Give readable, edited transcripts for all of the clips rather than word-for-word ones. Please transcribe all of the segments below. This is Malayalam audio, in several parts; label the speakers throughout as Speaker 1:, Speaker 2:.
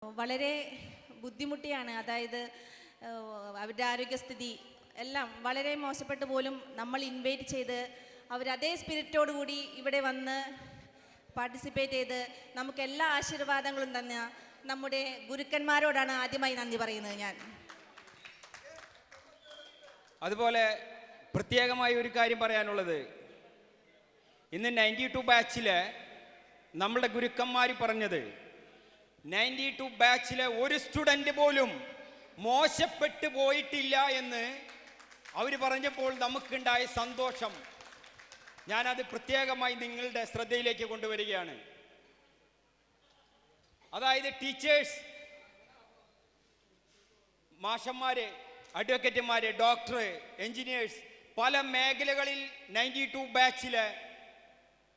Speaker 1: വളരെ ബുദ്ധിമുട്ടിയാണ്. അതായത് അവരുടെ ആരോഗ്യസ്ഥിതി എല്ലാം വളരെ മോശപ്പെട്ട് പോലും നമ്മൾ ഇൻവൈറ്റ് ചെയ്ത് അവരതേ സ്പിരിറ്റോടു കൂടി ഇവിടെ വന്ന് പാർട്ടിസിപ്പേറ്റ് ചെയ്ത് നമുക്ക് എല്ലാ ആശീർവാദങ്ങളും തന്ന നമ്മുടെ ഗുരുക്കന്മാരോടാണ് ആദ്യമായി നന്ദി പറയുന്നത് ഞാൻ.
Speaker 2: അതുപോലെ പ്രത്യേകമായി ഒരു കാര്യം പറയാനുള്ളത്, ഇന്ന് 92 ബാച്ചിലെ നമ്മളുടെ ഗുരുക്കന്മാർ പറഞ്ഞത് 92 ബാച്ചിലെ ഒരു സ്റ്റുഡൻറ്റ് പോലും മോശപ്പെട്ടു പോയിട്ടില്ല എന്ന് അവർ പറഞ്ഞപ്പോൾ നമുക്കുണ്ടായ സന്തോഷം ഞാനത് പ്രത്യേകമായി നിങ്ങളുടെ ശ്രദ്ധയിലേക്ക് കൊണ്ടുവരികയാണ്. അതായത് ടീച്ചേഴ്സ്, മാഷന്മാര്, അഡ്വക്കേറ്റുമാര്, ഡോക്ടർ, എൻജിനീയേഴ്സ്, പല മേഖലകളിൽ 92 ബാച്ചില്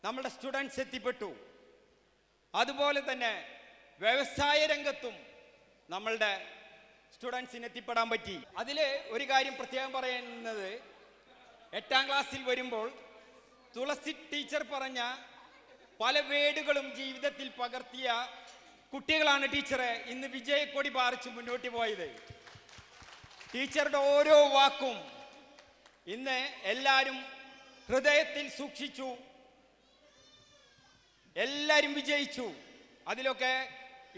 Speaker 2: നമ്മുടെ സ്റ്റുഡൻസ് എത്തിപ്പെട്ടു. അതുപോലെ തന്നെ വ്യവസായ രംഗത്തും നമ്മളുടെ സ്റ്റുഡൻസിന് എത്തിപ്പെടാൻ പറ്റി. അതിൽ ഒരു കാര്യം പ്രത്യേകം പറയുന്നത്, 8ാം ക്ലാസ്സിൽ വരുമ്പോൾ തുളസി ടീച്ചർ പറഞ്ഞ പല വേടുകളും ജീവിതത്തിൽ പകർത്തിയ കുട്ടികളാണ് ടീച്ചറെ ഇന്ന് വിജയക്കൊടി പാറിച്ച് മുന്നോട്ട് പോയത്. ടീച്ചറുടെ ഓരോ വാക്കും ഇന്ന് എല്ലാവരും ഹൃദയത്തിൽ സൂക്ഷിച്ചു, എല്ലാവരും വിജയിച്ചു. അതിലൊക്കെ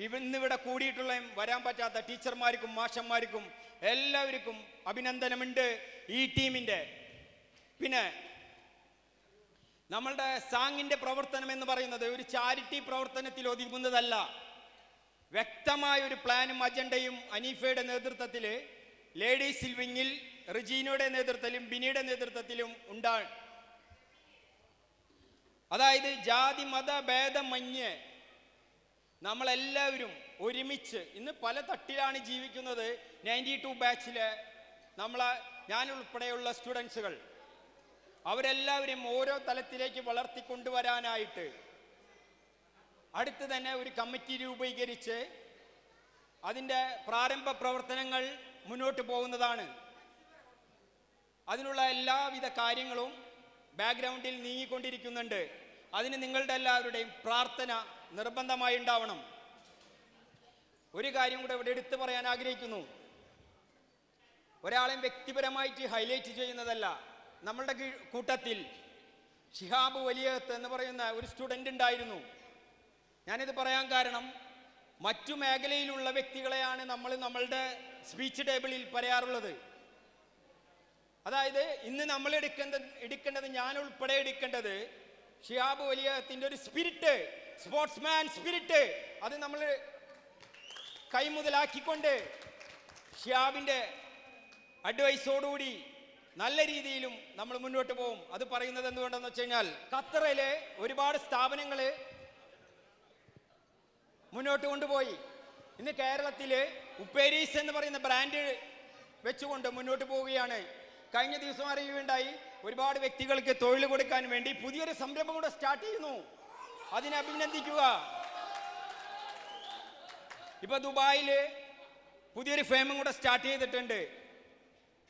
Speaker 2: ഇന്നിവിടെ കൂടിയിട്ടുള്ള വരാൻ പറ്റാത്ത ടീച്ചർമാർക്കും മാഷന്മാർക്കും എല്ലാവർക്കും അഭിനന്ദനമുണ്ട് ഈ ടീമിൻ്റെ. പിന്നെ നമ്മളുടെ സാങ്ങിൻ്റെ പ്രവർത്തനം എന്ന് പറയുന്നത് ഒരു ചാരിറ്റി പ്രവർത്തനത്തിൽ ഒതുങ്ങുന്നതല്ല. വ്യക്തമായ ഒരു പ്ലാനും അജണ്ടയും അനീഫയുടെ നേതൃത്വത്തിൽ, ലേഡീസ് വിങ്ങിൽ റിജീനയുടെ നേതൃത്വത്തിലും ബിനിയുടെ നേതൃത്വത്തിലും ഉണ്ടാണ്. അതായത് ജാതി മത ഭേദമന്യേ നമ്മളെല്ലാവരും ഒരുമിച്ച് ഇന്ന് പല തട്ടിലാണ് ജീവിക്കുന്നത്. 92 ബാച്ചിലെ ഞാനുൾപ്പെടെയുള്ള സ്റ്റുഡൻസുകൾ അവരെല്ലാവരും ഓരോ തലത്തിലേക്ക് വളർത്തിക്കൊണ്ടുവരാനായിട്ട് അടുത്ത് തന്നെ ഒരു കമ്മിറ്റി രൂപീകരിച്ച് അതിൻ്റെ പ്രാരംഭ പ്രവർത്തനങ്ങൾ മുന്നോട്ട് പോകുന്നതാണ്. അതിനുള്ള എല്ലാവിധ കാര്യങ്ങളും ബാക്ക്ഗ്രൗണ്ടിൽ നീങ്ങിക്കൊണ്ടിരിക്കുന്നുണ്ട്. അതിന് നിങ്ങളുടെ എല്ലാവരുടെയും പ്രാർത്ഥന നിർബന്ധമായി ഉണ്ടാവണം. ഒരു കാര്യം കൂടെ ഇവിടെ എടുത്തു പറയാൻ ആഗ്രഹിക്കുന്നു. ഒരാളെയും വ്യക്തിപരമായിട്ട് ഹൈലൈറ്റ് ചെയ്യുന്നതല്ല. നമ്മളുടെ കൂട്ടത്തിൽ ഷിഹാബ് വലിയത്ത് എന്ന് പറയുന്ന ഒരു സ്റ്റുഡൻ്റ് ഉണ്ടായിരുന്നു. ഞാനിത് പറയാൻ കാരണം, മറ്റു മേഖലയിലുള്ള വ്യക്തികളെയാണ് നമ്മളുടെ സ്പീച്ച് ടേബിളിൽ പറയാറുള്ളത്. അതായത് ഇന്ന് നമ്മൾ എടുക്കേണ്ടത് ഞാൻ ഉൾപ്പെടെ എടുക്കേണ്ടത് ഷിഹാബ് വലിയത്തിൻ്റെ ഒരു സ്പിരിറ്റ്, സ്പോർട്സ്മാൻ സ്പിരിറ്റ്, അത് നമ്മൾ കൈമുതലാക്കിക്കൊണ്ട് ഷിഹാബിൻ്റെ അഡ്വൈസോടുകൂടി നല്ല രീതിയിലും നമ്മൾ മുന്നോട്ട് പോകും. അത് പറയുന്നത് എന്തുകൊണ്ടെന്ന് വെച്ച് കഴിഞ്ഞാൽ, ഖത്തറിലെ ഒരുപാട് സ്ഥാപനങ്ങൾ മുന്നോട്ട് കൊണ്ടുപോയി. ഇന്ന് കേരളത്തിൽ ഉപ്പേരീസ് എന്ന് പറയുന്ന ബ്രാൻഡ് വെച്ചുകൊണ്ട് മുന്നോട്ട് പോവുകയാണ്. കഴിഞ്ഞ ദിവസം അറിയുകയുണ്ടായി, ഒരുപാട് വ്യക്തികൾക്ക് തൊഴിൽ കൊടുക്കാൻ വേണ്ടി പുതിയൊരു സംരംഭം കൂടെ സ്റ്റാർട്ട് ചെയ്യുന്നു. അതിനെ അഭിനന്ദിക്കുക. ഇപ്പൊ ദുബായിൽ പുതിയൊരു ഫേമും കൂടെ സ്റ്റാർട്ട് ചെയ്തിട്ടുണ്ട്.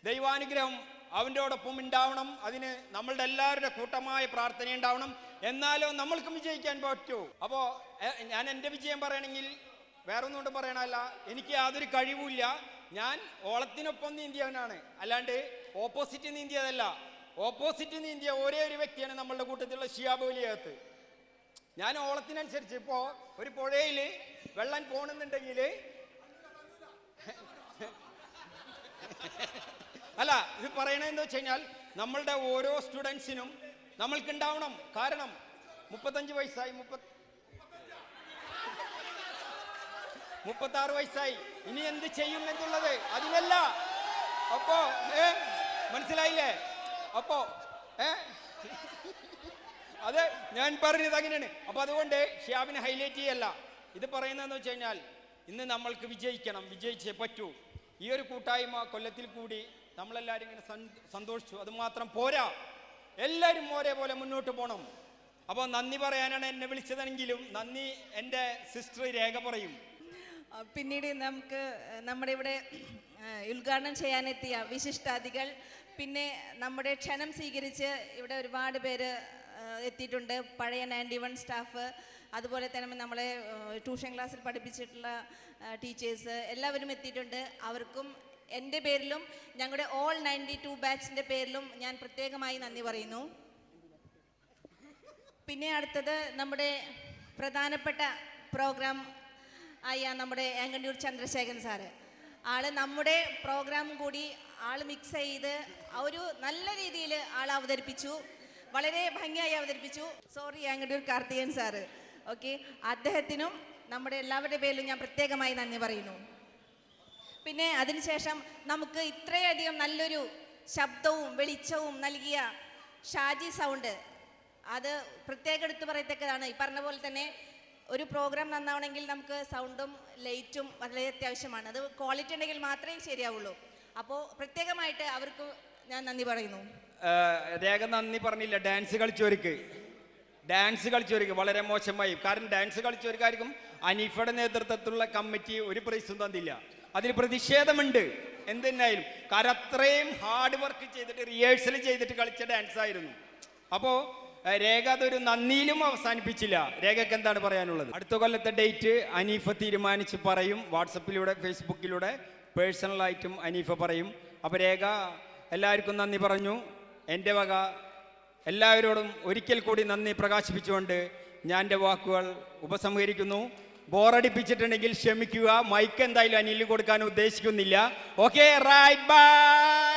Speaker 2: ദൈവാനുഗ്രഹം അവൻ്റെയോടൊപ്പം ഉണ്ടാവണം. അതിന് നമ്മളുടെ എല്ലാവരുടെ കൂട്ടമായ പ്രാർത്ഥന ഉണ്ടാവണം. എന്നാലോ നമ്മൾക്കും വിജയിക്കാൻ പറ്റൂ. അപ്പോൾ ഞാൻ എൻ്റെ വിജയം പറയണമെങ്കിൽ വേറൊന്നും കൊണ്ട് പറയണമല്ല, എനിക്ക് യാതൊരു കഴിവുമില്ല. ഞാൻ ഓളത്തിനൊപ്പം നീന്തിയവനാണ്, അല്ലാണ്ട് ഓപ്പോസിറ്റ് നീന്തിയതല്ല. ഓപ്പോസിറ്റ് നീന്തിയ ഒരേ ഒരു വ്യക്തിയാണ് നമ്മളുടെ കൂട്ടത്തിലുള്ള ഷിഹാബ് വലിയത്ത്. ഞാൻ ഓളത്തിനനുസരിച്ച് ഇപ്പോൾ ഒരു പുഴയിൽ വെള്ളം പോകണമെന്നുണ്ടെങ്കിൽ അല്ല, ഇത് പറയണതെന്ന് വെച്ച് കഴിഞ്ഞാൽ നമ്മളുടെ ഓരോ സ്റ്റുഡൻസിനും നമ്മൾക്കുണ്ടാവണം. കാരണം 35 വയസ്സായി, 36 വയസ്സായി, ഇനി എന്ത് ചെയ്യും എന്നുള്ളത് അതിനല്ല. അപ്പോ മനസ്സിലായില്ലേ? അപ്പോ അത് ഞാൻ പറഞ്ഞത് അങ്ങനെയാണ്. അപ്പൊ അതുകൊണ്ട് ഷിഹാബിനെ ഹൈലൈറ്റ് ചെയ്യല്ല. ഇത് പറയുന്നതെന്ന് വെച്ച് കഴിഞ്ഞാൽ ഇന്ന് നമ്മൾക്ക് വിജയിക്കണം, വിജയിച്ചേ പറ്റൂ. ഈ ഒരു കൂട്ടായ്മ കൊല്ലത്തിൽ കൂടി നമ്മളെല്ലാവരും ഇങ്ങനെ സന്തോഷിച്ചു. അത് മാത്രം പോരാ, എല്ലാവരും ഒരേപോലെ മുന്നോട്ട് പോകണം. അപ്പോൾ നന്ദി പറയാനാണ് എന്നെ വിളിച്ചതെങ്കിലും നന്ദി എൻ്റെ സിസ്റ്റർ രേഖ പറയും.
Speaker 1: പിന്നീട് നമുക്ക് നമ്മുടെ ഇവിടെ ഉദ്ഘാടനം ചെയ്യാനെത്തിയ വിശിഷ്ടാതിഥികൾ, പിന്നെ നമ്മുടെ ക്ഷണം സ്വീകരിച്ച് ഇവിടെ ഒരുപാട് പേര് എത്തിയിട്ടുണ്ട്. പഴയ 91 സ്റ്റാഫ്, അതുപോലെ തന്നെ നമ്മളെ ട്യൂഷൻ ക്ലാസ്സിൽ പഠിപ്പിച്ചിട്ടുള്ള ടീച്ചേഴ്സ് എല്ലാവരും എത്തിയിട്ടുണ്ട്. അവർക്കും എൻ്റെ പേരിലും ഞങ്ങളുടെ ഓൾ 92 ബാച്ചിൻ്റെ പേരിലും ഞാൻ പ്രത്യേകമായി നന്ദി പറയുന്നു. പിന്നെ അടുത്തത് നമ്മുടെ പ്രധാനപ്പെട്ട പ്രോഗ്രാം ആയ നമ്മുടെ ഏങ്കണ്ടിയൂർ ചന്ദ്രശേഖരൻ സാറ്. ആള് നമ്മുടെ പ്രോഗ്രാം കൂടി ആൾ മിക്സ് ചെയ്ത് ഒരു നല്ല രീതിയിൽ ആൾ അവതരിപ്പിച്ചു, വളരെ ഭംഗിയായി അവതരിപ്പിച്ചു. Sorry Enkandiyoor Karthikan sir. Okay, അദ്ദേഹത്തിനും നമ്മുടെ എല്ലാവരുടെ പേരിലും ഞാൻ പ്രത്യേകമായി നന്ദി പറയുന്നു. പിന്നെ അതിനുശേഷം നമുക്ക് ഇത്രയധികം നല്ലൊരു ശബ്ദവും വെളിച്ചവും നൽകിയ ഷാജി സൗണ്ട്, അത് പ്രത്യേകം എടുത്തു പറയത്തക്കതാണ്. ഈ പറഞ്ഞ പോലെ തന്നെ ഒരു പ്രോഗ്രാം നന്നാവണമെങ്കിൽ നമുക്ക് സൗണ്ടും ലൈറ്റും വളരെ അത്യാവശ്യമാണ്. അത് ക്വാളിറ്റി ഉണ്ടെങ്കിൽ മാത്രമേ ശരിയാവുള്ളൂ. അപ്പോൾ പ്രത്യേകമായിട്ട് അവർക്ക് ഞാൻ നന്ദി പറയുന്നു.
Speaker 2: രേഖ നന്ദി പറഞ്ഞില്ല. ഡാൻസ് കളിച്ചവർക്ക് വളരെ മോശമായി. കാരണം ഡാൻസ് കളിച്ചവർക്കായിരിക്കും അനീഫയുടെ നേതൃത്വത്തിലുള്ള കമ്മിറ്റി ഒരു പ്രൈസും തന്നില്ല. അതിൽ പ്രതിഷേധമുണ്ട് എന്തെന്നായാലും. കാരണം അത്രയും ഹാർഡ് വർക്ക് ചെയ്തിട്ട് റിഹേഴ്സൽ ചെയ്തിട്ട് കളിച്ച ഡാൻസ് ആയിരുന്നു. അപ്പോൾ രേഖ അതൊരു നന്ദിയിലും അവസാനിപ്പിച്ചില്ല. രേഖയ്ക്ക് എന്താണ് പറയാനുള്ളത്? അടുത്ത കൊല്ലത്തെ ഡേറ്റ് അനീഫ തീരുമാനിച്ച് പറയും. വാട്സപ്പിലൂടെ ഫേസ്ബുക്കിലൂടെ പേഴ്സണലായിട്ടും അനീഫ പറയും. അപ്പോൾ രേഖ എല്ലാവർക്കും നന്ദി പറഞ്ഞു. എൻ്റെ വക എല്ലാവരോടും ഒരിക്കൽ കൂടി നന്ദി പ്രകാശിപ്പിച്ചുകൊണ്ട് ഞാൻ എൻ്റെ വാക്കുകൾ ഉപസംഹരിക്കുന്നു. ബോറടിപ്പിച്ചിട്ടുണ്ടെങ്കിൽ ക്ഷമിക്കുക. മൈക്ക് എന്തായാലും അനിലിന് കൊടുക്കാൻ ഉദ്ദേശിക്കുന്നില്ല. Okay, right, by.